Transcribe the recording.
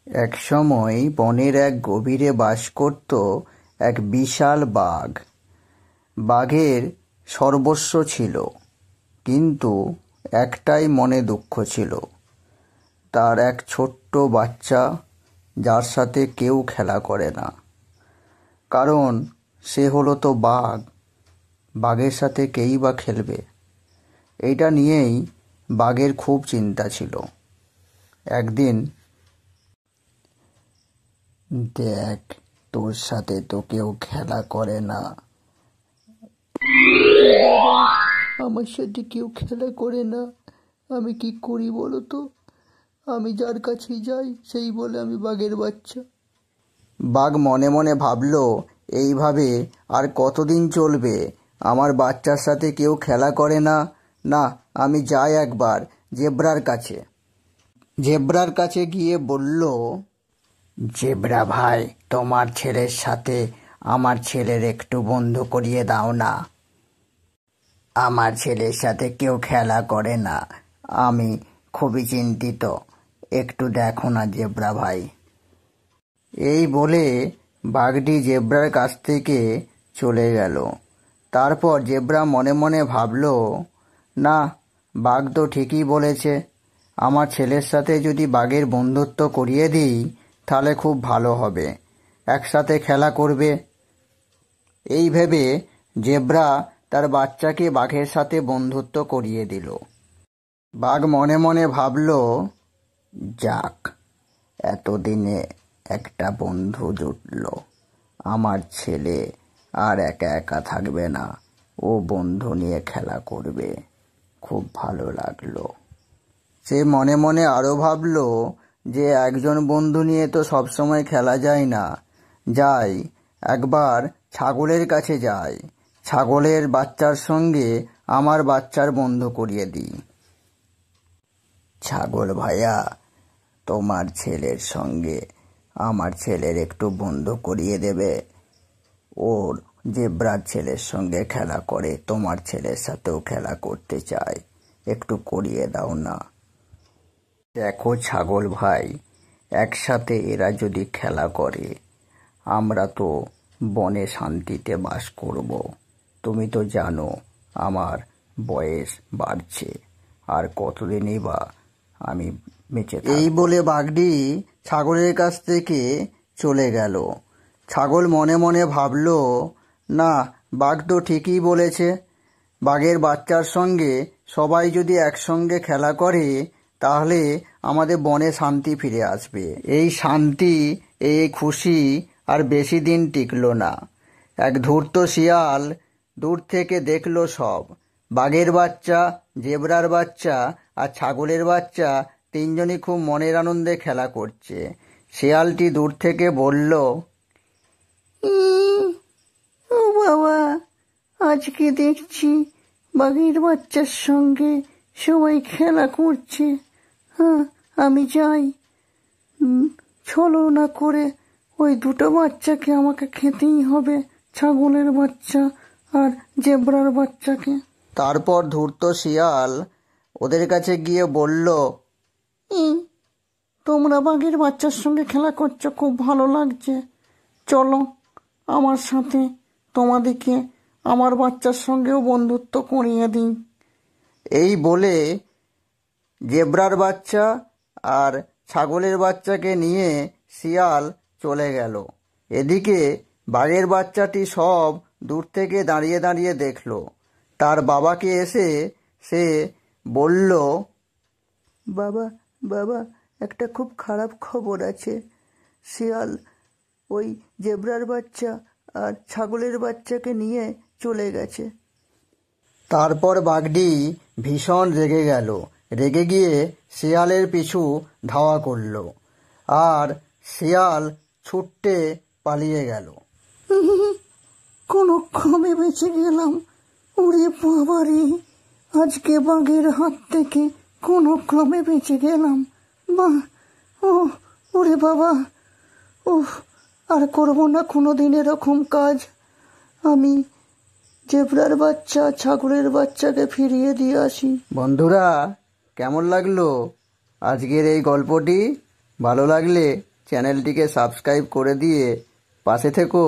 একসময় বনের এক গভীরে বাস করত এক বিশাল বাঘ। বাঘের সর্বস্ব ছিল, কিন্তু একটাই মনে দুঃখ ছিল, তার এক ছোট্ট বাচ্চা যার সাথে কেউ খেলা করে না। কারণ সে হলো তো বাঘ, বাঘের সাথে কেই বা খেলবে। এইটা নিয়েই বাঘের খুব চিন্তা ছিল। একদিন, দেখ, তোর সাথে তো কেউ খেলা করে না। আমার সাথে কেউ খেলা করে না, আমি কি করি বলো তো? আমি যার কাছে যাই সেই বলে আমি বাঘের বাচ্চা। বাঘ মনে মনে ভাবলো, এইভাবে আর কতদিন চলবে? আমার বাচ্চার সাথে কেউ খেলা করে না। না, আমি যাই একবার জেব্রার কাছে। জেব্রার কাছে গিয়ে বলল, জেব্রা ভাই, তোমার ছেলের সাথে আমার ছেলের একটু বন্ধু করিয়ে দাও না। আমার ছেলের সাথে কেউ খেলা করে না, আমি খুবই চিন্তিত, একটু দেখো না জেব্রা ভাই। এই বলে বাঘটি জেব্রার কাছ থেকে চলে গেল। তারপর জেব্রা মনে মনে ভাবল, না, বাঘ তো ঠিকই বলেছে, আমার ছেলের সাথে যদি বাঘের বন্ধুত্ব করিয়ে দিই তাহলে খুব ভালো হবে, একসাথে খেলা করবে। এই ভেবে জেব্রা তার বাচ্চাকে বাঘের সাথে বন্ধুত্ব করিয়ে দিল। বাঘ মনে মনে ভাবল, যাক, এতদিনে একটা বন্ধু জুটল, আমার ছেলে আর একা একা থাকবে না, ও বন্ধু নিয়ে খেলা করবে, খুব ভালো লাগলো। সে মনে মনে আরও ভাবল যে একজন বন্ধু নিয়ে তো সবসময় খেলা যায় না, যাই একবার ছাগলের কাছে যাই, ছাগলের বাচ্চার সঙ্গে আমার বাচ্চার বন্ধু করিয়ে দিই। ছাগল ভাইয়া, তোমার ছেলের সঙ্গে আমার ছেলের একটু বন্ধু করিয়ে দেবে? ওর জেব্রার ছেলের সঙ্গে খেলা করে, তোমার ছেলের সাথেও খেলা করতে চায়, একটু করিয়ে দাও না। দেখো ছাগল ভাই, একসাথে এরা যদি খেলা করে আমরা তো বনে শান্তিতে বাস করব। তুমি তো জানো আমার বয়স বাড়ছে, আর কতদিনই বা আমি বেঁচে থাকব। এই বলে বাঘটি ছাগলের কাছ থেকে চলে গেল। ছাগল মনে মনে ভাবল, না, বাঘ তো ঠিকই বলেছে, বাঘের বাচ্চার সঙ্গে সবাই যদি একসঙ্গে খেলা করে তাহলে আমাদের বনে শান্তি ফিরে আসবে। এই শান্তি, এই খুশি আর বেশি দিন টিকল না। এক ধূর্ত শিয়াল দূর থেকে দেখল সব, বাঘের বাচ্চা, জেব্রার বাচ্চা আর ছাগলের বাচ্চা তিনজনই খুব মনের আনন্দে খেলা করছে। শিয়ালটি দূর থেকে বলল, ও বাবা, আজকে দেখছি বাঘের বাচ্চার সঙ্গে সবাই খেলা করছে। হ্যাঁ, আমি যাই, ছলো না করে ওই দুটো বাচ্চাকে আমাকে খেতেই হবে, ছাগলের বাচ্চা আর জেব্রার বাচ্চাকে। তারপর ধূর্ত শিয়াল ওদের কাছে গিয়ে বলল, তোমরা বাঘের বাচ্চার সঙ্গে খেলা করছো, খুব ভালো লাগছে, চলো আমার সাথে, তোমাদেরকে আমার বাচ্চার সঙ্গেও বন্ধুত্ব করিয়ে দিই। এই বলে জেব্রার বাচ্চা আর ছাগলের বাচ্চাকে নিয়ে শিয়াল চলে গেল। এদিকে বাঘের বাচ্চাটি সব দূর থেকে দাঁড়িয়ে দাঁড়িয়ে দেখল। তার বাবাকে এসে সে বলল, বাবা, বাবা, একটা খুব খারাপ খবর আছে, শিয়াল ওই জেব্রার বাচ্চা আর ছাগলের বাচ্চাকে নিয়ে চলে গেছে। তারপর বাঘটি ভীষণ রেগে গেল, রেগে গিয়ে শিয়ালের পিছু ধাওয়া করল, আর শিয়াল ছুটে পালিয়ে গেল। কোনো ক্রমে বেঁচে গেলাম, ওরে বাবারে, আজকে বাঘের হাত থেকে কোনো ক্রমে বেঁচে গেলাম, বাহ, ওরে বাবা, আর করবো না কোনোদিন এরকম কাজ। আমি জেব্রার বাচ্চা, ছাগলের বাচ্চাকে ফিরিয়ে দিয়ে আসি। বন্ধুরা, কেমন লাগলো আজকের এই গল্পটি? ভালো লাগলে চ্যানেলটিকে সাবস্ক্রাইব করে দিয়ে পাশে থেকো।